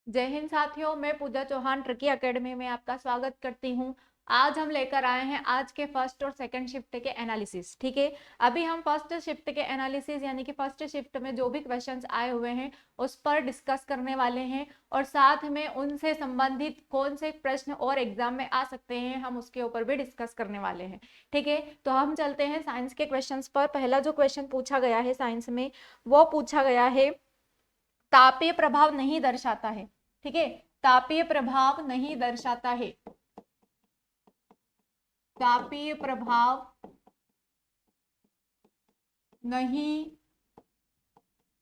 जय हिंद साथियों, मैं पूजा चौहान ट्रिकी एकेडमी में आपका स्वागत करती हूँ। आज हम लेकर आए हैं आज के फर्स्ट और सेकंड शिफ्ट के एनालिसिस। ठीक है, अभी हम फर्स्ट शिफ्ट के एनालिसिस यानी कि फर्स्ट शिफ्ट में जो भी क्वेश्चंस आए हुए हैं उस पर डिस्कस करने वाले हैं और साथ में उनसे संबंधित कौन से प्रश्न और एग्जाम में आ सकते हैं हम उसके ऊपर भी डिस्कस करने वाले हैं। ठीक है, तो हम चलते हैं साइंस के क्वेश्चन पर। पहला जो क्वेश्चन पूछा गया है साइंस में वो पूछा गया है तापीय प्रभाव नहीं दर्शाता है। ठीक है, तापीय प्रभाव नहीं दर्शाता है। तापीय प्रभाव नहीं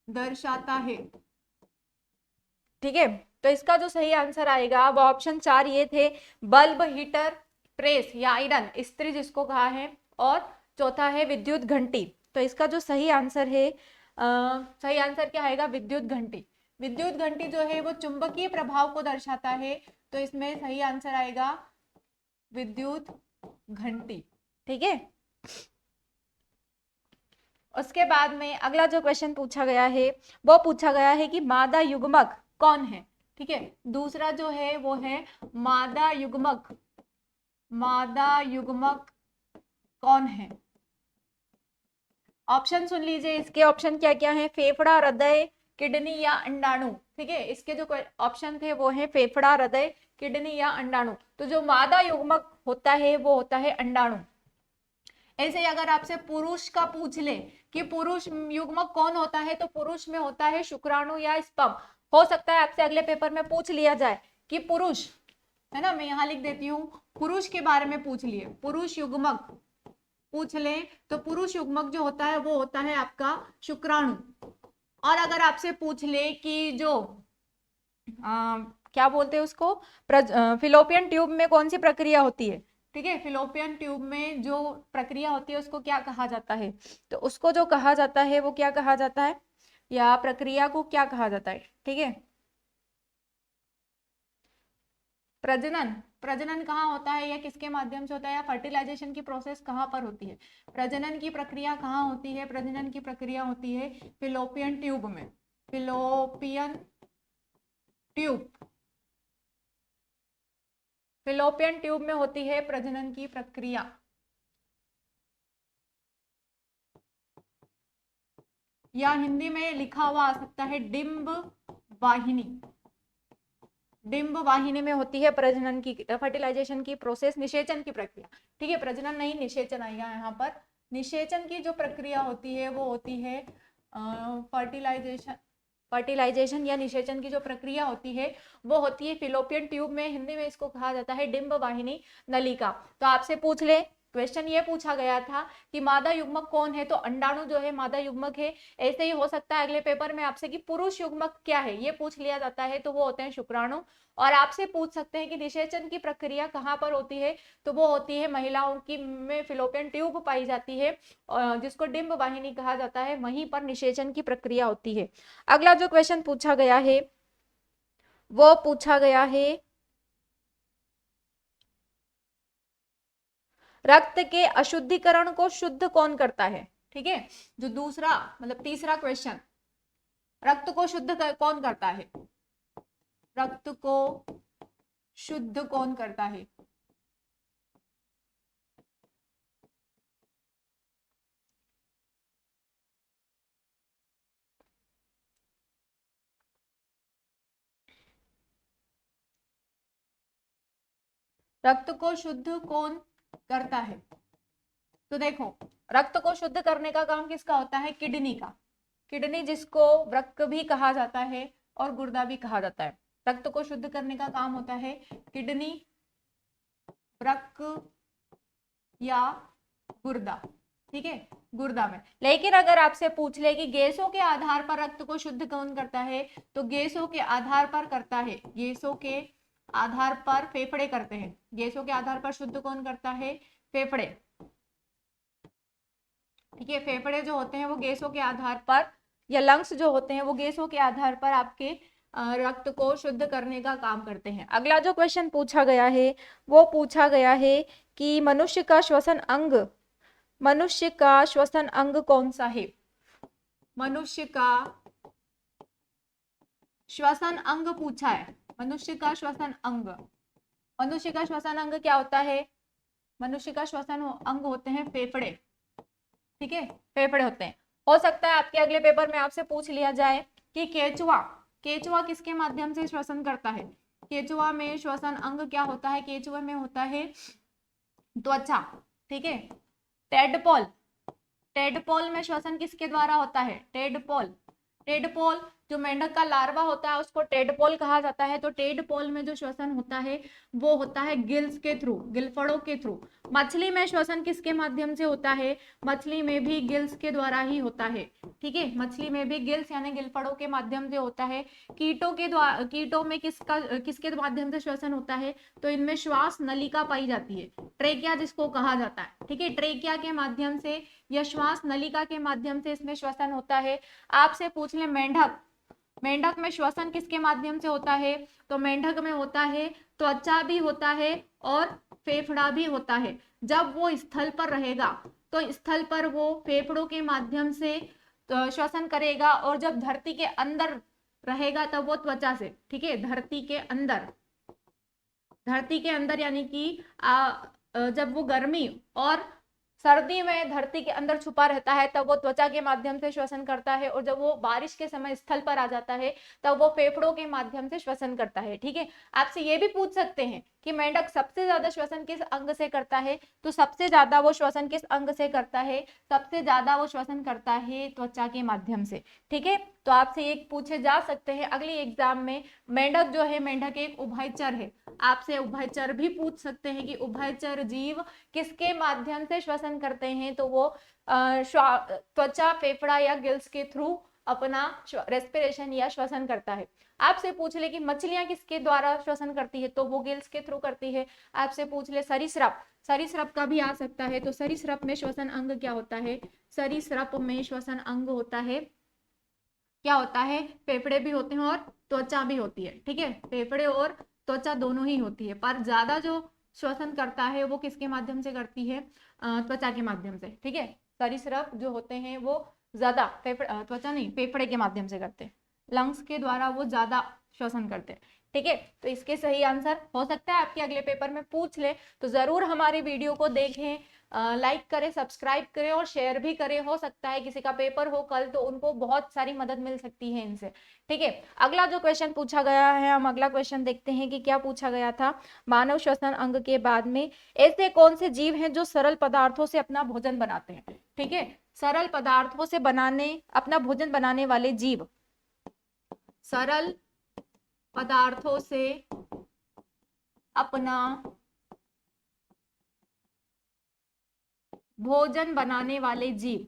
दर्शाता है। ठीक है, तो इसका जो सही आंसर आएगा वो ऑप्शन 4 ये थे, बल्ब, हीटर, प्रेस या आयरन इस्त्री जिसको कहा है, और चौथा है विद्युत घंटी। तो इसका जो सही आंसर है सही आंसर क्या आएगा? विद्युत घंटी। विद्युत घंटी जो है वो चुंबकीय प्रभाव को दर्शाता है, तो इसमें सही आंसर आएगा विद्युत घंटी। ठीक है, उसके बाद में अगला जो क्वेश्चन पूछा गया है वो पूछा गया है कि मादा युग्मक कौन है। ठीक है, दूसरा जो है वो है मादा युग्मक। मादा युग्मक कौन है? ऑप्शन सुन लीजिए, इसके ऑप्शन क्या क्या है? फेफड़ा, हृदय, किडनी या अंडाणु। ठीक है, इसके जो ऑप्शन थे वो है फेफड़ा, हृदय, किडनी या अंडाणु। तो जो मादा युग्मक होता है वो होता है अंडाणु। ऐसे ही अगर आपसे पुरुष का पूछ ले कि पुरुष युग्मक कौन होता है, तो पुरुष में होता है शुक्राणु या स्पर्म। हो सकता है आपसे अगले पेपर में पूछ लिया जाए कि पुरुष, है ना, मैं यहां लिख देती हूं, पुरुष के बारे में पूछ लिए, पुरुष युग्मक पूछ ले, तो पुरुष युग्मक जो होता है वो होता है आपका शुक्राणु। और अगर आपसे पूछ ले कि जो क्या बोलते हैं उसको, फिलोपियन ट्यूब में कौन सी प्रक्रिया होती है, ठीक है, फिलोपियन ट्यूब में जो प्रक्रिया होती है उसको क्या कहा जाता है, तो उसको जो कहा जाता है वो क्या कहा जाता है, या प्रक्रिया को क्या कहा जाता है? ठीक है, प्रजनन। प्रजनन कहाँ होता है या किसके माध्यम से होता है, या फर्टिलाइजेशन की प्रोसेस कहाँ पर होती है? प्रजनन की प्रक्रिया कहाँ होती है? प्रजनन की प्रक्रिया होती है फिलोपियन ट्यूब में। फिलोपियन ट्यूब, फिलोपियन ट्यूब में होती है प्रजनन की प्रक्रिया। या हिंदी में लिखा हुआ आ सकता है डिंब वाहिनी। डिंब वाहिनी में होती है प्रजनन की, फर्टिलाइजेशन की प्रोसेस, निषेचन की प्रक्रिया। ठीक है, प्रजनन नहीं निषेचन आएगा यहाँ पर। निषेचन की जो प्रक्रिया होती है वो होती है फर्टिलाइजेशन। फर्टिलाइजेशन या निषेचन की जो प्रक्रिया होती है वो होती है फिलोपियन ट्यूब में। हिंदी में इसको कहा जाता है डिंब वाहिनी नलिका। तो आपसे पूछ ले, क्वेश्चन ये पूछा गया था कि मादा युग्मक कौन है, तो अंडाणु जो है मादा युग्मक है। ऐसे ही हो सकता है अगले पेपर में आपसे कि पुरुष युग्मक क्या है ये पूछ लिया जाता है, तो वो होते हैं शुक्राणु। और आपसे पूछ सकते हैं कि निषेचन की प्रक्रिया कहाँ पर होती है, तो वो होती है महिलाओं की में फिलोपियन ट्यूब पाई जाती है, जिसको डिंब वाहिनी कहा जाता है, वहीं पर निषेचन की प्रक्रिया होती है। अगला जो क्वेश्चन पूछा गया है वो पूछा गया है रक्त के अशुद्धिकरण को शुद्ध कौन करता है। ठीक है, जो दूसरा मतलब तीसरा क्वेश्चन, रक्त को शुद्ध कौन करता है? रक्त को शुद्ध कौन करता है? रक्त को शुद्ध कौन करता है? तो देखो, रक्त को शुद्ध करने का काम किसका होता है? किडनी का। किडनी जिसको वृक्क भी कहा जाता है और गुर्दा भी कहा जाता है। रक्त को शुद्ध करने का काम होता है किडनी, वृक्क या गुर्दा। ठीक है, गुर्दा में। लेकिन अगर आपसे पूछ ले कि गैसों के आधार पर रक्त को शुद्ध कौन करता है, तो गैसों के आधार पर करता है, गैसों के आधार पर फेफड़े करते हैं। गैसों के आधार पर शुद्ध कौन करता है? फेफड़े। ठीक है, फेफड़े जो होते हैं वो गैसों के आधार पर, या लंग्स जो होते हैं वो गैसों के आधार पर आपके रक्त को शुद्ध करने का काम करते हैं। अगला जो क्वेश्चन पूछा गया है वो पूछा गया है कि मनुष्य का श्वसन अंग कौन सा है? मनुष्य का श्वसन अंग पूछा है, मनुष्य का श्वसन अंग। मनुष्य का श्वसन अंग क्या होता है? मनुष्य का श्वसन अंग होते हैं फेफड़े, ठीक है, फेफड़े होते हैं। हो सकता है आपके अगले पेपर में आपसे पूछ लिया जाए कि केचुआ, केचुआ किसके माध्यम से श्वसन करता है? केचुआ में श्वसन अंग क्या होता है? केचुआ में होता है त्वचा, ठीक है। टेडपोल, टेडपोल में श्वसन किसके द्वारा होता है? टेडपोल, टेडपोल जो मेंढक का लार्वा होता है उसको टेडपोल कहा जाता है। तो टेडपोल में जो श्वसन होता है वो होता है गिल्स के थ्रू, गिलफड़ों के थ्रू। मछली में श्वसन किसके माध्यम से होता है? मछली में भी गिल्स के द्वारा ही होता है, ठीक है। मछली में भी गिल्स यानी गिलफड़ों के माध्यम से होता है। कीटों के द्वारा, कीटों में किसके माध्यम से श्वसन होता है? तो इनमें श्वास नलिका पाई जाती है, ट्रेकिया जिसको कहा जाता है, ठीक है। ट्रेकिया के माध्यम से या श्वास नलिका के माध्यम से इसमें श्वसन होता है। आपसे पूछ ले मेंढक, मेंढक में श्वसन किसके माध्यम से होता है? तो मेंढक में होता है त्वचा भी होता है और फेफड़ा भी होता है। जब वो स्थल पर रहेगा तो स्थल पर वो फेफड़ों के माध्यम से श्वसन करेगा, और जब धरती के अंदर रहेगा तब वो त्वचा से, ठीक है। धरती के अंदर, धरती के अंदर यानी कि जब वो गर्मी और सर्दी में धरती के अंदर छुपा रहता है तब वो त्वचा के माध्यम से श्वसन करता है, और जब वो बारिश के समय स्थल पर आ जाता है तब वो फेफड़ों के माध्यम से श्वसन करता है, ठीक है। आपसे ये भी पूछ सकते हैं कि मेंढक सबसे ज्यादा श्वसन किस अंग से करता है? तो सबसे ज्यादा वो श्वसन किस अंग से करता है? सबसे ज्यादा वो श्वसन करता है त्वचा के माध्यम से, ठीक है। तो आपसे एक पूछे जा सकते हैं अगली एग्जाम में, मेंढक जो है, मेंढक एक उभयचर है, आपसे उभयचर भी पूछ सकते हैं कि उभयचर जीव किसके माध्यम से श्वसन करते हैं? तो वो त्वचा, फेफड़ा या गिल्स के थ्रू अपना रेस्पिरेशन या श्वसन करता है। आपसे पूछ ले कि मछलियां किसके द्वारा श्वसन करती है? तो वो गिल्स के थ्रू करती है। आपसे पूछ ले सरीसृप, सरीसृप का भी आ सकता है। तो सरीसृप में श्वसन अंग क्या होता है? सरीसृप में श्वसन अंग होता है, क्या होता है? फेफड़े भी होते हैं और त्वचा भी होती है, ठीक है। फेफड़े और त्वचा दोनों ही होती है, पर ज्यादा जो श्वसन करता है वो किसके माध्यम से करती है? त्वचा के माध्यम से, ठीक है। सरीसृप जो होते हैं वो ज्यादा त्वचा नहीं, फेफड़े के माध्यम से करते हैं, लंग्स के द्वारा वो ज्यादा श्वसन करते हैं, ठीक है। तो इसके सही आंसर हो सकता है आपके अगले पेपर में पूछ ले, तो जरूर हमारे वीडियो को देखें, लाइक करें, सब्सक्राइब करें और शेयर भी करें। हो सकता है किसी का पेपर हो कल तो उनको बहुत सारी मदद मिल सकती है इनसे, ठीक है। अगला जो क्वेश्चन पूछा गया है, हम अगला क्वेश्चन देखते हैं कि क्या पूछा गया था। मानव श्वसन अंग के बाद में ऐसे कौन से जीव हैं जो सरल पदार्थों से अपना भोजन बनाते हैं? ठीक है, सरल पदार्थों से अपना भोजन बनाने वाले जीव, सरल पदार्थों से अपना भोजन बनाने वाले जीव।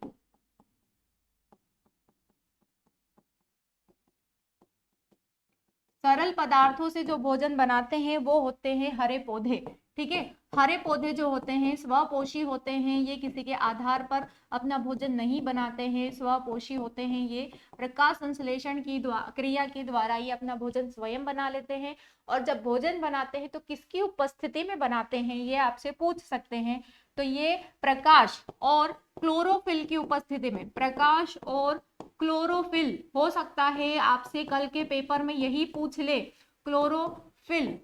सरल पदार्थों से जो भोजन बनाते हैं वो होते हैं हरे पौधे, ठीक है। हरे पौधे जो होते हैं स्वपोषी होते हैं, ये किसी के आधार पर अपना भोजन नहीं बनाते हैं, स्वपोषी होते हैं। ये प्रकाश संश्लेषण की क्रिया के द्वारा ये अपना भोजन स्वयं बना लेते हैं। और जब भोजन बनाते हैं तो किसकी उपस्थिति में बनाते हैं, ये आपसे पूछ सकते हैं। तो ये प्रकाश और क्लोरोफिल की उपस्थिति में, प्रकाश और क्लोरोफिल हो सकता है आपसे कल के पेपर में यही पूछ ले, क्लोरोफिल,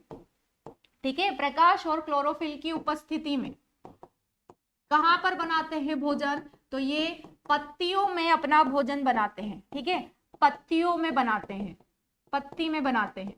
ठीक है। प्रकाश और क्लोरोफिल की उपस्थिति में कहां पर बनाते हैं भोजन? तो ये पत्तियों में अपना भोजन बनाते हैं, ठीक है। पत्तियों में बनाते हैं, पत्ती में बनाते हैं,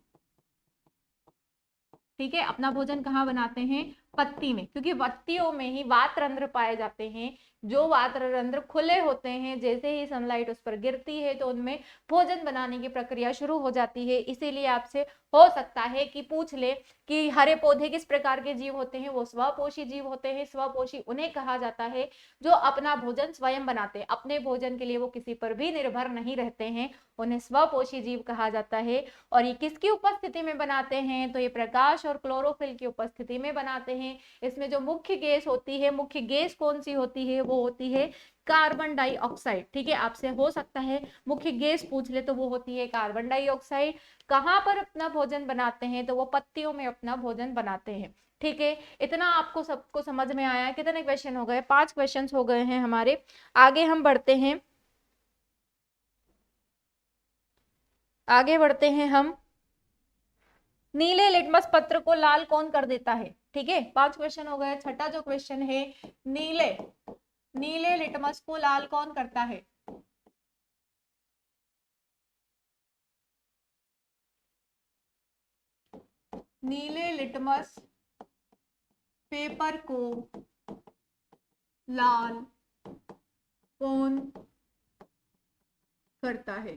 ठीक है। अपना भोजन कहाँ बनाते हैं? पत्ती में, क्योंकि पत्तियों में ही वातरंध्र पाए जाते हैं। जो वातरंध्र खुले होते हैं, जैसे ही सनलाइट उस पर गिरती है तो उनमें भोजन बनाने की प्रक्रिया शुरू हो जाती है। इसीलिए आपसे हो सकता है कि पूछ ले कि हरे पौधे किस प्रकार के जीव होते हैं? वो स्वपोषी जीव होते हैं। स्वपोषी उन्हें कहा जाता है जो अपना भोजन स्वयं बनाते हैं, अपने भोजन के लिए वो किसी पर भी निर्भर नहीं रहते हैं, उन्हें स्वपोषी जीव कहा जाता है। और ये किसकी उपस्थिति में बनाते हैं? तो ये प्रकाश और क्लोरोफिल की उपस्थिति में बनाते हैं। इसमें जो मुख्य गैस होती है, मुख्य गैस कौन सी होती है? वो होती है कार्बन डाइऑक्साइड, ठीक है। आपसे हो सकता है मुख्य गैस पूछ ले तो वो होती है कार्बन डाइऑक्साइड। कहां पर अपना भोजन बनाते हैं? तो वो पत्तियों में अपना भोजन बनाते हैं, ठीक है। इतना आपको सबको समझ में आया? कितने क्वेश्चन हो गए? 5 क्वेश्चन हो गए हैं हमारे। आगे हम बढ़ते हैं। आगे बढ़ते हैं हम। नीले लिटमस पत्र को लाल कौन कर देता है? ठीक है, 5 क्वेश्चन हो गए। छठा जो क्वेश्चन है, नीले नीले लिटमस को लाल कौन करता है? नीले लिटमस पेपर को लाल कौन करता है?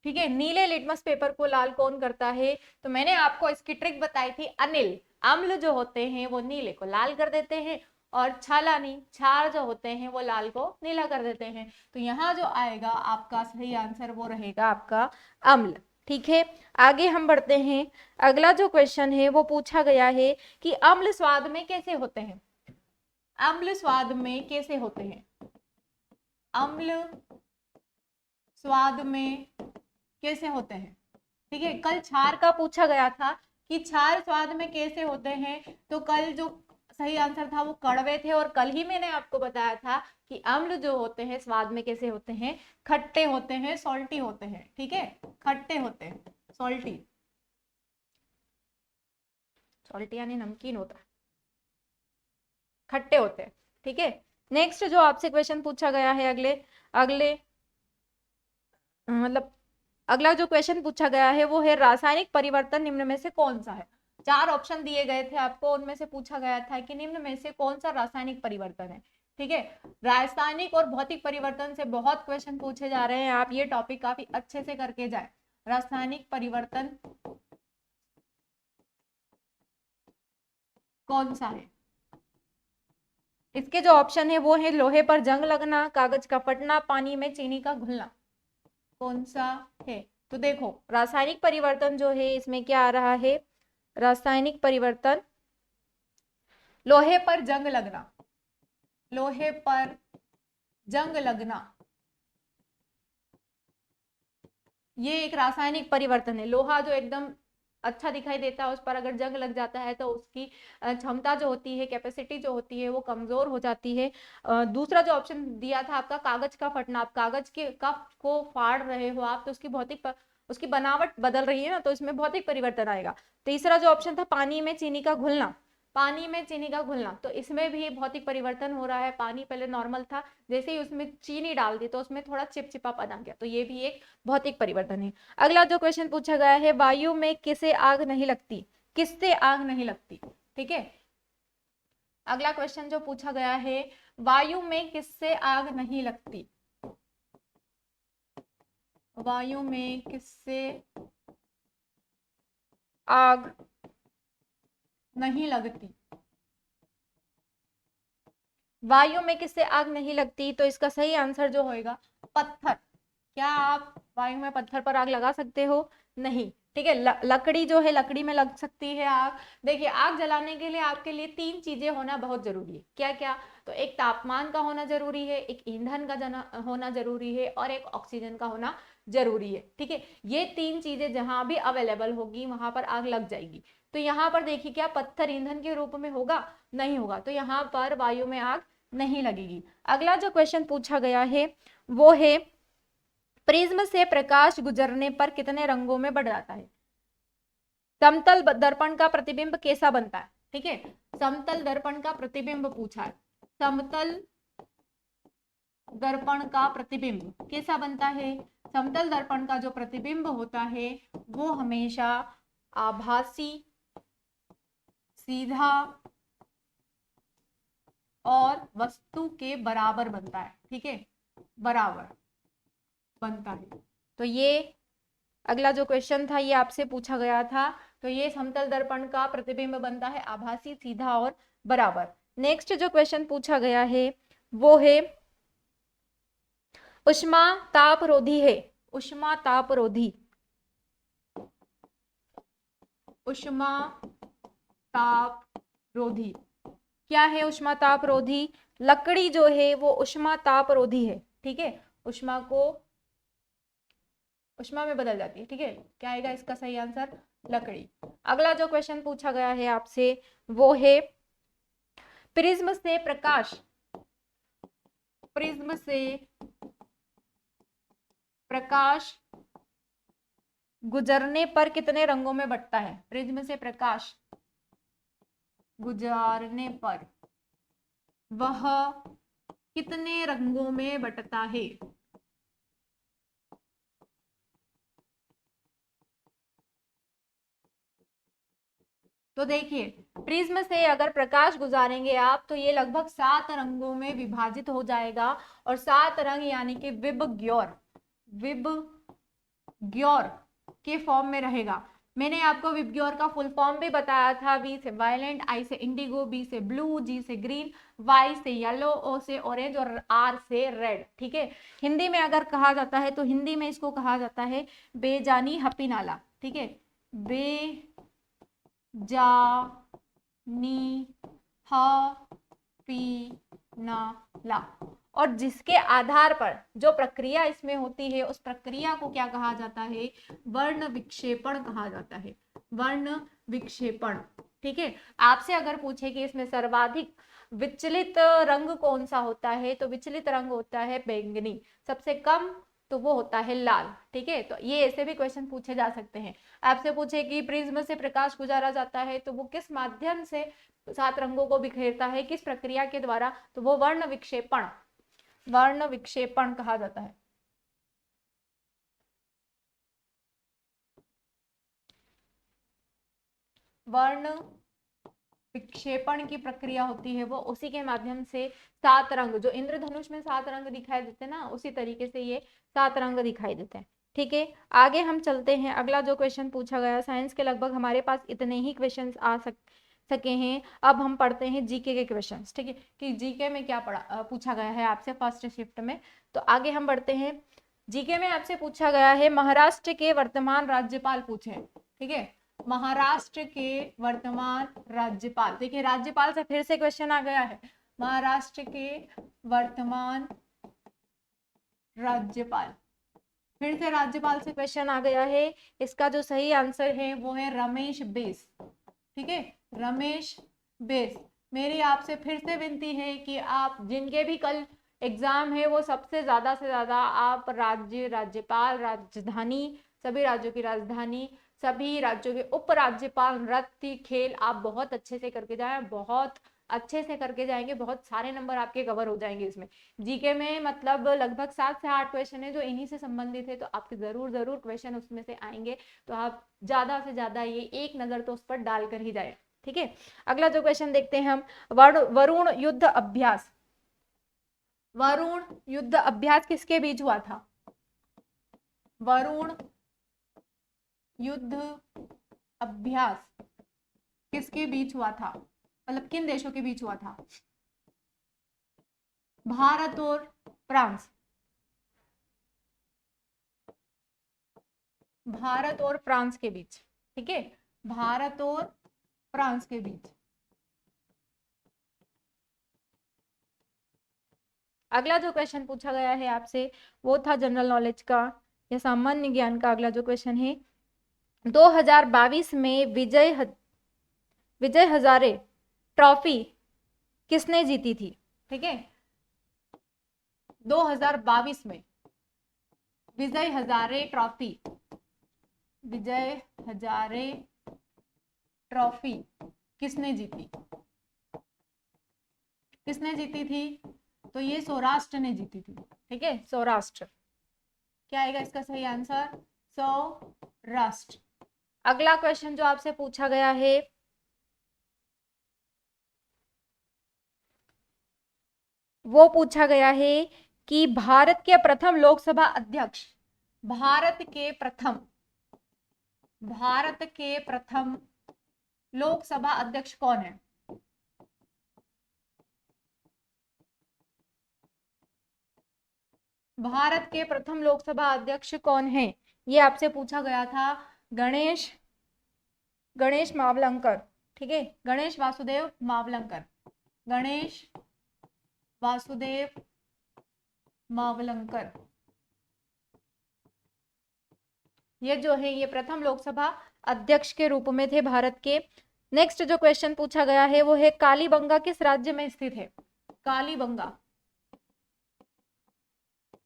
ठीक है, नीले लिटमस पेपर को लाल कौन करता है? तो मैंने आपको इसकी ट्रिक बताई थी। अनिल, अम्ल जो होते हैं वो नीले को लाल कर देते हैं, और छालानी, क्षार जो होते हैं वो लाल को नीला कर देते हैं। तो यहाँ जो आएगा आपका सही आंसर वो रहेगा आपका अम्ल। ठीक है, आगे हम बढ़ते हैं। अगला जो क्वेश्चन है वो पूछा गया है कि अम्ल स्वाद में कैसे होते हैं? अम्ल स्वाद में कैसे होते हैं? अम्ल स्वाद में कैसे होते हैं? ठीक है, कल क्षार का पूछा गया था कि क्षार स्वाद में कैसे होते हैं। तो कल जो सही आंसर था वो कड़वे थे, और कल ही मैंने आपको बताया था कि अम्ल जो होते हैं स्वाद में कैसे होते हैं? खट्टे होते हैं, सॉल्टी होते हैं। ठीक है, खट्टे होते हैं, सॉल्टी, सॉल्टी यानी नमकीन होता है, खट्टे होते हैं। ठीक है, नेक्स्ट जो आपसे क्वेश्चन पूछा गया है, अगले अगले मतलब अगला जो क्वेश्चन पूछा गया है वो है रासायनिक परिवर्तन निम्न में से कौन सा है? 4 ऑप्शन दिए गए थे आपको, उनमें से पूछा गया था कि निम्न में से कौन सा रासायनिक परिवर्तन है। ठीक है, रासायनिक और भौतिक परिवर्तन से बहुत क्वेश्चन पूछे जा रहे हैं, आप ये टॉपिक काफी अच्छे से करके जाए। रासायनिक परिवर्तन कौन सा है? इसके जो ऑप्शन है वो है लोहे पर जंग लगना, कागज का फटना, पानी में चीनी का घुलना। कौन सा है? तो देखो, रासायनिक परिवर्तन जो है इसमें क्या आ रहा है? रासायनिक परिवर्तन, लोहे पर जंग लगना, लोहे पर जंग लगना, ये एक रासायनिक परिवर्तन है। लोहा जो एकदम अच्छा दिखाई देता है, उस पर अगर जंग लग जाता है तो उसकी क्षमता जो होती है, कैपेसिटी जो होती है वो कमजोर हो जाती है। दूसरा जो ऑप्शन दिया था आपका कागज का फटना, आप कागज के कप को फाड़ रहे हो आप, तो उसकी उसकी बनावट बदल रही है ना, तो इसमें भौतिक परिवर्तन आएगा। तीसरा जो ऑप्शन था पानी में चीनी का घुलना, पानी में चीनी का घुलना, तो इसमें भी भौतिक परिवर्तन हो रहा है। पानी पहले नॉर्मल था, जैसे ही उसमें चीनी डाल दी तो उसमें थोड़ा चिपचिपापन आ गया, तो ये भी एक भौतिक परिवर्तन है। अगला जो क्वेश्चन पूछा गया है, वायु में किसे आग नहीं लगती? किससे आग नहीं लगती? ठीक है, अगला क्वेश्चन जो पूछा गया है, वायु में किससे आग नहीं लगती? वायु में किससे आग नहीं लगती? वायु में किससे आग नहीं लगती? तो इसका सही आंसर जो होगा पत्थर। क्या आप वायु में पत्थर पर आग लगा सकते हो? नहीं। ठीक है, लकड़ी जो है, लकड़ी में लग सकती है आग। देखिए, आग जलाने के लिए आपके लिए 3 चीजें होना बहुत जरूरी है। क्या क्या? तो एक तापमान का होना जरूरी है, एक ईंधन का होना जरूरी है, और एक ऑक्सीजन का होना जरूरी है। ठीक है, ये 3 चीजें जहां भी अवेलेबल होगी वहां पर आग लग जाएगी। तो यहाँ पर देखिए, क्या पत्थर ईंधन के रूप में होगा? नहीं होगा, तो यहाँ पर वायु में आग नहीं लगेगी। अगला जो क्वेश्चन पूछा गया है वो है, प्रिज्म से प्रकाश गुजरने पर कितने रंगों में बढ़ जाता है? समतल दर्पण का प्रतिबिंब कैसा बनता है? ठीक है, समतल दर्पण का प्रतिबिंब पूछा है। समतल दर्पण का प्रतिबिंब कैसा बनता है? समतल दर्पण का जो प्रतिबिंब होता है वो हमेशा आभासी, सीधा और वस्तु के बराबर बनता है। ठीक है, बराबर बनता है। तो ये अगला जो क्वेश्चन था ये आपसे पूछा गया था। तो ये समतल दर्पण का प्रतिबिंब बनता है आभासी, सीधा और बराबर। नेक्स्ट जो क्वेश्चन पूछा गया है वो है, उष्मा तापरोधी है। उष्मा तापरोधी, उष्मा तापरोधी क्या है? उष्मा तापरोधी, लकड़ी जो है वो उष्मा तापरोधी है। ठीक है, उष्मा को उष्मा में बदल जाती है। ठीक है, क्या आएगा इसका सही आंसर? लकड़ी। अगला जो क्वेश्चन पूछा गया है आपसे वो है, प्रिज्म से प्रकाश, प्रिज्म से प्रकाश गुजरने पर कितने रंगों में बंटता है? प्रिज्म से प्रकाश गुजरने पर वह कितने रंगों में बंटता है? तो देखिए, प्रिज्म से अगर प्रकाश गुजारेंगे आप तो ये लगभग 7 रंगों में विभाजित हो जाएगा, और 7 रंग यानी कि विबग्योर के फॉर्म में रहेगा। मैंने आपको विबग्योर का फुल फॉर्म भी बताया था। वी से वायलेंट, आई से इंडिगो, बी से ब्लू, जी से ग्रीन, वाई से येलो, ओ से ऑरेंज और आर से रेड। ठीक है, हिंदी में अगर कहा जाता है तो हिंदी में इसको कहा जाता है बेजानी हपी नाला। ठीक है, बेजानी हपी नाला। और जिसके आधार पर जो प्रक्रिया इसमें होती है उस प्रक्रिया को क्या कहा जाता है? वर्ण विक्षेपण कहा जाता है, वर्ण विक्षेपण। ठीक है, आपसे अगर पूछे कि इसमें सर्वाधिक विचलित रंग कौन सा होता है तो विचलित रंग होता है बैंगनी, सबसे कम तो वो होता है लाल। ठीक है, तो ये ऐसे भी क्वेश्चन पूछे जा सकते हैं। आपसे पूछे कि प्रिज्म से प्रकाश गुजारा जाता है तो वो किस माध्यम से 7 रंगों को बिखेरता है, किस प्रक्रिया के द्वारा? तो वो वर्ण विक्षेपण कहा जाता है। वर्ण विक्षेपण की प्रक्रिया होती है वो, उसी के माध्यम से 7 रंग, जो इंद्रधनुष में 7 रंग दिखाई देते हैं ना, उसी तरीके से ये 7 रंग दिखाई देते हैं। ठीक है, आगे हम चलते हैं। अगला जो क्वेश्चन पूछा गया, साइंस के लगभग हमारे पास इतने ही क्वेश्चन आ सके हैं। अब हम पढ़ते हैं जीके के क्वेश्चंस। ठीक है, कि जीके में क्या पूछा गया है आपसे फर्स्ट शिफ्ट में। तो आगे हम बढ़ते हैं। जीके में आपसे पूछा गया है महाराष्ट्र के वर्तमान राज्यपाल पूछे। ठीक है, महाराष्ट्र के वर्तमान राज्यपाल। देखिए, राज्यपाल से फिर से क्वेश्चन आ गया है। महाराष्ट्र के वर्तमान राज्यपाल, फिर से राज्यपाल से क्वेश्चन आ गया है। इसका जो सही आंसर है वो है रमेश बैस। ठीक है, रमेश बैस। मेरी आपसे फिर से विनती है कि आप जिनके भी कल एग्जाम है वो सबसे ज्यादा से ज्यादा आप राज्यपाल, राजधानी, सभी राज्यों की राजधानी, सभी राज्यों के उपराज्यपाल, नृत्य, खेल आप बहुत अच्छे से करके जाएं। बहुत अच्छे से करके जाएंगे, बहुत सारे नंबर आपके कवर हो जाएंगे इसमें। जीके में मतलब लगभग 7 से 8 क्वेश्चन है जो इन्हीं से संबंधित है, तो आपके जरूर क्वेश्चन उसमें से आएंगे। तो आप ज्यादा से ज्यादा ये एक नजर तो उस पर डालकर ही जाए। ठीक है, अगला जो क्वेश्चन देखते हैं हम, वरुण युद्ध अभ्यास। वरुण युद्ध अभ्यास किसके बीच हुआ था? वरुण युद्ध अभ्यास किसके बीच हुआ था, मतलब किन देशों के बीच हुआ था? भारत और फ्रांस। भारत और फ्रांस के बीच। ठीक है, भारत और फ्रांस के बीच। अगला जो क्वेश्चन पूछा गया है आपसे वो था जनरल नॉलेज का या सामान्य ज्ञान का। अगला जो क्वेश्चन है, 2022 में विजय हजारे ट्रॉफी किसने जीती थी? ठीक है, 2022 में विजय हजारे ट्रॉफी, विजय हजारे ट्रॉफी किसने जीती? किसने जीती थी? तो ये सौराष्ट्र ने जीती थी। ठीक है, सौराष्ट्र। क्या आएगा इसका सही आंसर? सौराष्ट्र। अगला क्वेश्चन जो आपसे पूछा गया है, वो पूछा गया है कि भारत के प्रथम लोकसभा अध्यक्ष, भारत के प्रथम लोकसभा अध्यक्ष कौन है? भारत के प्रथम लोकसभा अध्यक्ष कौन है, ये आपसे पूछा गया था। गणेश मावलंकर। ठीक है, गणेश वासुदेव मावलंकर, गणेश वासुदेव मावलंकर। ये जो है ये प्रथम लोकसभा अध्यक्ष के रूप में थे भारत के। नेक्स्ट जो क्वेश्चन पूछा गया है वो है कालीबंगा किस राज्य में स्थित है? कालीबंगा,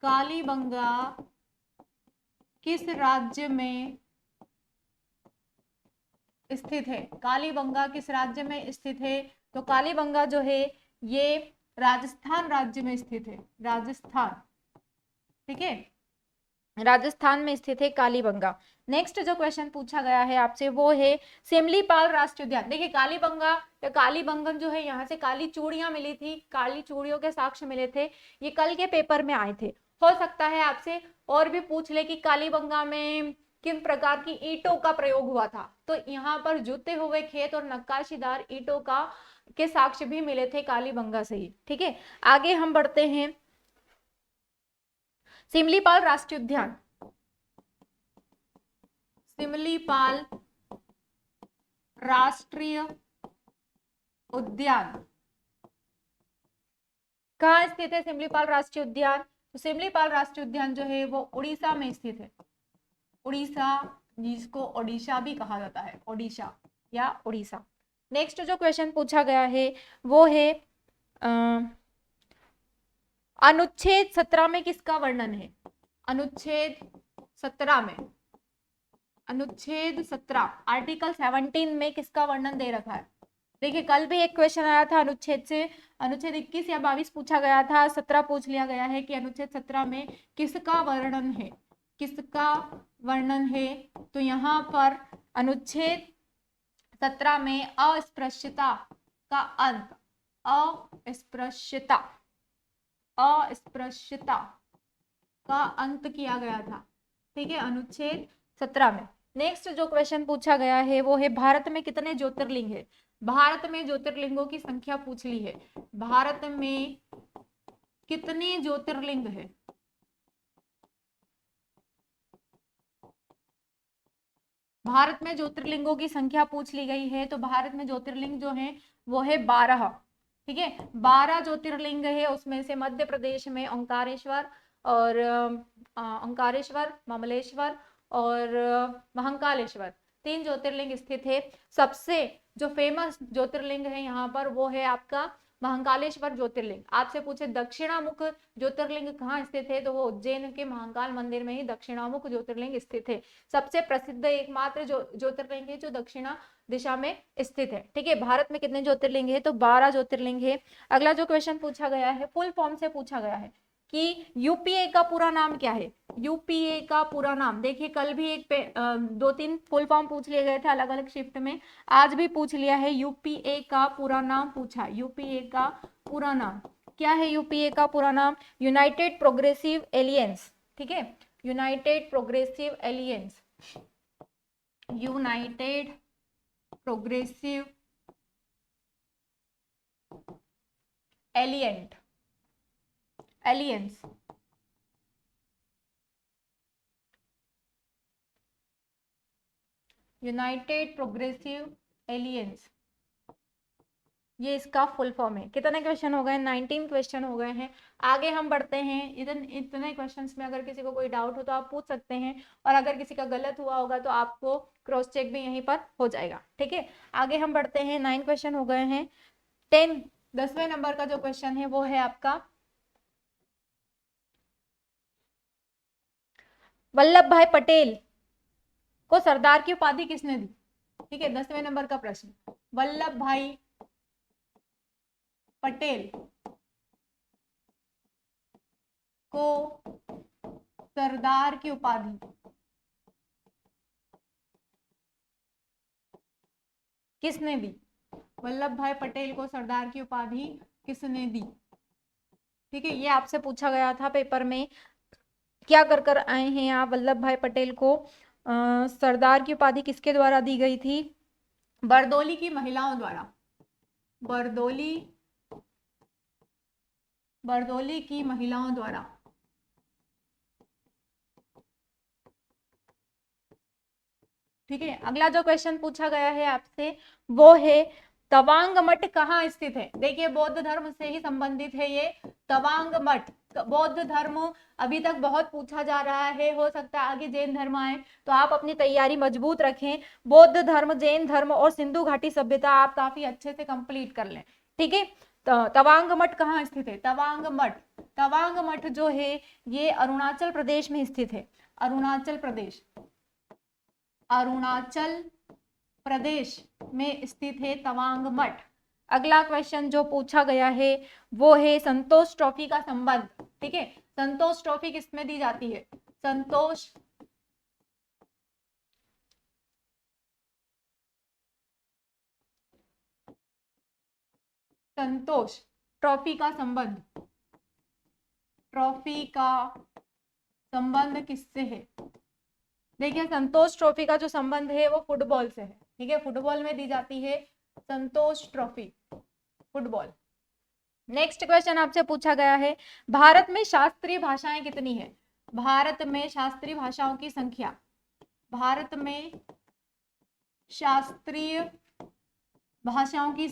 कालीबंगा किस राज्य में स्थित है? कालीबंगा किस राज्य में स्थित है? तो कालीबंगा जो है ये राजस्थान राज्य में स्थित है, राजस्थान, ठीक है, राजस्थान में स्थित है कालीबंगा। नेक्स्ट जो क्वेश्चन पूछा गया है आपसे वो है सिमलीपाल राष्ट्रीय उद्यान। देखिए कालीबंगा या कालीबंगन जो है, यहाँ से काली चूड़ियां मिली थी, काली चूड़ियों के साक्ष्य मिले थे, ये कल के पेपर में आए थे। हो सकता है आपसे और भी पूछ ले कि कालीबंगा में किन प्रकार की ईंटों का प्रयोग हुआ था, तो यहाँ पर जुते हुए खेत और नक्काशीदार ईंटों का के साक्ष्य भी मिले थे कालीबंगा से ही, ठीक है। आगे हम बढ़ते हैं, सिमलीपाल राष्ट्रीय उद्यान, सिमलीपाल राष्ट्रीय उद्यान कहाँ स्थित है? सिमलीपाल राष्ट्रीय उद्यान, तो सिमलीपाल राष्ट्रीय उद्यान जो है वो उड़ीसा में स्थित है, उड़ीसा, जिसको ओडिशा भी कहा जाता है, ओडिशा या उड़ीसा। नेक्स्ट जो क्वेश्चन पूछा गया है वो है अनुच्छेद 17 में किसका वर्णन है? अनुच्छेद 17 में, अनुच्छेद 17 आर्टिकल 17 में किसका वर्णन दे रखा है? देखिए कल भी एक क्वेश्चन आया था अनुच्छेद से, अनुच्छेद 21 या 22 पूछा गया था, 17 पूछ लिया गया है कि अनुच्छेद 17 में किसका वर्णन है, किसका वर्णन है? तो यहाँ पर अनुच्छेद 17 में अस्पृश्यता का अंत, अस्पृश्यता, अस्पृश्यता का अंत किया गया था, ठीक है, अनुच्छेद 17 में। नेक्स्ट जो क्वेश्चन पूछा गया है वो है भारत में कितने ज्योतिर्लिंग है? भारत में ज्योतिर्लिंगों की संख्या पूछ ली है, भारत में कितने ज्योतिर्लिंग है? भारत में ज्योतिर्लिंगों की संख्या पूछ ली गई है, तो भारत में ज्योतिर्लिंग जो है वो है 12, ठीक है, 12 ज्योतिर्लिंग है। उसमें से मध्य प्रदेश में ओंकारेश्वर और ओंकारेश्वर, ममलेश्वर और महाकालेश्वर, 3 ज्योतिर्लिंग स्थित है। सबसे जो फेमस ज्योतिर्लिंग है यहाँ पर वो है आपका महाकालेश्वर ज्योतिर्लिंग। आपसे पूछे दक्षिणामुख ज्योतिर्लिंग कहाँ स्थित है, तो वो उज्जैन के महाकाल मंदिर में ही दक्षिणामुख ज्योतिर्लिंग स्थित है। सबसे प्रसिद्ध एकमात्र जो ज्योतिर्लिंग है जो दक्षिणा दिशा में स्थित है, ठीक है। भारत में कितने ज्योतिर्लिंग है? तो 12 ज्योतिर्लिंग है। अगला जो क्वेश्चन पूछा गया है फुल फॉर्म से पूछा गया है कि यूपीए का पूरा नाम क्या है? यूपीए का पूरा नाम, देखिए कल भी 2-3 फुल फॉर्म पूछ लिए गए थे अलग अलग शिफ्ट में, आज भी पूछ लिया है। यूपीए का पूरा नाम पूछा, यूपीए का पूरा नाम क्या है? यूपीए का पूरा नाम यूनाइटेड प्रोग्रेसिव एलियंस, ठीक है, united progressive alliance, united progressive alliance, alliance, united progressive alliance, ये इसका फुल फॉर्म है। कितने क्वेश्चन हो गए? 19 क्वेश्चन हो गए हैं। आगे हम बढ़ते हैं। इतने क्वेश्चंस में अगर किसी को कोई डाउट हो तो आप पूछ सकते हैं, और अगर किसी का गलत हुआ होगा तो आपको क्रॉस चेक भी यहीं पर हो जाएगा, ठीक है। आगे हम बढ़ते हैं, 9 क्वेश्चन हो गए हैं। 10वें नंबर का जो क्वेश्चन है वो है आपका वल्लभ भाई पटेल को सरदार की उपाधि किसने दी? ठीक है, 10वें नंबर का प्रश्न, वल्लभ भाई पटेल को सरदार की उपाधि किसने दी? वल्लभ भाई पटेल को सरदार की उपाधि किसने दी? ठीक है, ये आपसे पूछा गया था पेपर में। क्या कर कर आए हैं आप? वल्लभ भाई पटेल को सरदार की उपाधि किसके द्वारा दी गई थी? बरदोली की महिलाओं द्वारा, बरदोली की महिलाओं द्वारा। ठीक है, अगला जो क्वेश्चन पूछा गया है आपसे वो है तवांग मठ कहाँ स्थित है? देखिए बौद्ध धर्म से ही संबंधित है ये तवांग मठ। बौद्ध धर्म अभी तक बहुत पूछा जा रहा है, हो सकता है आगे जैन धर्म आए, तो आप अपनी तैयारी मजबूत रखें। बौद्ध धर्म, जैन धर्म और सिंधु घाटी सभ्यता आप काफी अच्छे से कंप्लीट कर लें, ठीक है। तवांग मठ कहाँ स्थित है? तवांग मठ, तवांग मठ जो है ये अरुणाचल प्रदेश में स्थित है, अरुणाचल प्रदेश, अरुणाचल प्रदेश में स्थित है तवांग मठ। अगला क्वेश्चन जो पूछा गया है वो है संतोष ट्रॉफी का संबंध। ठीक है, संतोष ट्रॉफी किसमें दी जाती है? संतोष ट्रॉफी का संबंध किससे है? देखिए, संतोष ट्रॉफी का जो संबंध है वो फुटबॉल से है। ठीक है, फुटबॉल में दी जाती है संतोष ट्रॉफी, फुटबॉल। नेक्स्ट क्वेश्चन आपसे पूछा गया है, भारत में शास्त्रीय भाषाएं कितनी है? भारत में शास्त्रीय भाषाओं की संख्या, भारत में शास्त्रीय भाषाओं की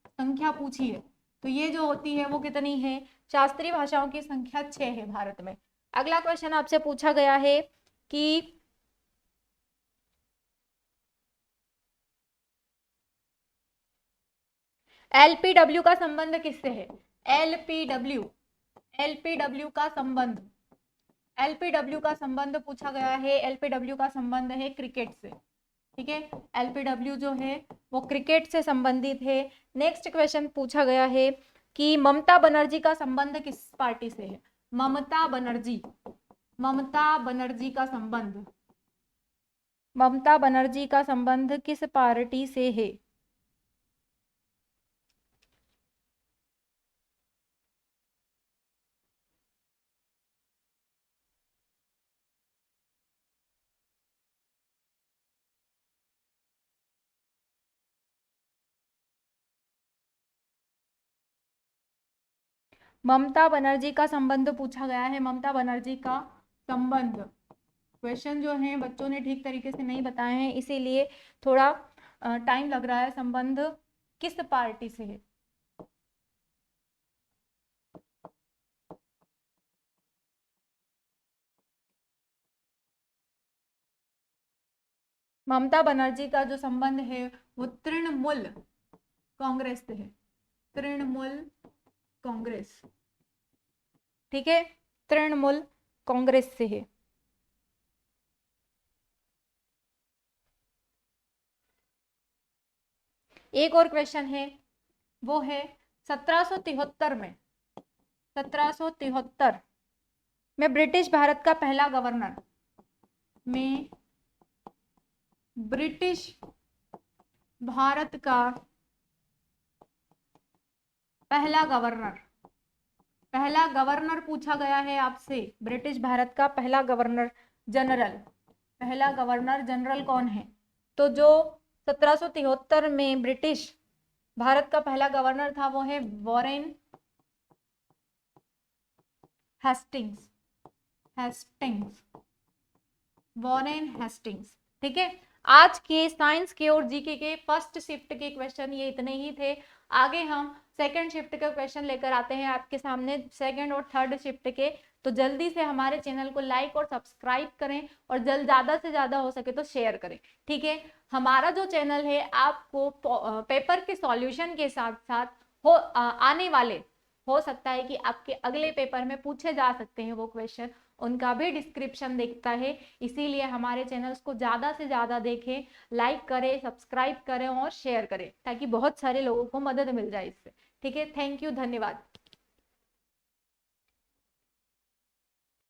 संख्या पूछी है, तो ये जो होती है वो कितनी है? शास्त्रीय भाषाओं की संख्या 6 है भारत में। अगला क्वेश्चन आपसे पूछा गया है कि एलपीडब्ल्यू का संबंध किससे है? एलपीडब्ल्यू का संबंध पूछा गया है। एलपीडब्ल्यू का संबंध है क्रिकेट से। ठीक है, एलपीडब्ल्यू जो है वो क्रिकेट से संबंधित है। नेक्स्ट क्वेश्चन पूछा गया है कि ममता बनर्जी का संबंध किस पार्टी से है? ममता बनर्जी का संबंध किस पार्टी से है? ममता बनर्जी का संबंध पूछा गया है। ममता बनर्जी का संबंध, क्वेश्चन जो है बच्चों ने ठीक तरीके से नहीं बताए हैं, इसीलिए थोड़ा टाइम लग रहा है। संबंध किस पार्टी से है? ममता बनर्जी का जो संबंध है वो तृणमूल कांग्रेस से है। तृणमूल कांग्रेस, ठीक है, तृणमूल कांग्रेस से है। एक और क्वेश्चन है, वो है 1773 में ब्रिटिश भारत का पहला गवर्नर, पहला गवर्नर पूछा गया है आपसे। ब्रिटिश भारत का पहला गवर्नर जनरल कौन है? तो जो 1773 में ब्रिटिश भारत का पहला गवर्नर था वो है वॉरेन हेस्टिंग्स। ठीक है, आज के साइंस के और जीके के फर्स्ट शिफ्ट के क्वेश्चन ये इतने ही थे। आगे हम सेकंड शिफ्ट का क्वेश्चन लेकर आते हैं आपके सामने, सेकंड और थर्ड शिफ्ट के। तो जल्दी से हमारे चैनल को लाइक और सब्सक्राइब करें और ज़्यादा से ज़्यादा हो सके तो शेयर करें। ठीक है, हमारा जो चैनल है आपको पेपर के सॉल्यूशन के साथ साथ आने वाले, हो सकता है कि आपके अगले पेपर में पूछे जा सकते हैं वो क्वेश्चन, उनका भी डिस्क्रिप्शन देखता है। इसीलिए हमारे चैनल्स को ज़्यादा से ज़्यादा देखें, लाइक करें, सब्सक्राइब करें और शेयर करें, ताकि बहुत सारे लोगों को मदद मिल जाए इससे। ठीक है, थैंक यू, धन्यवाद।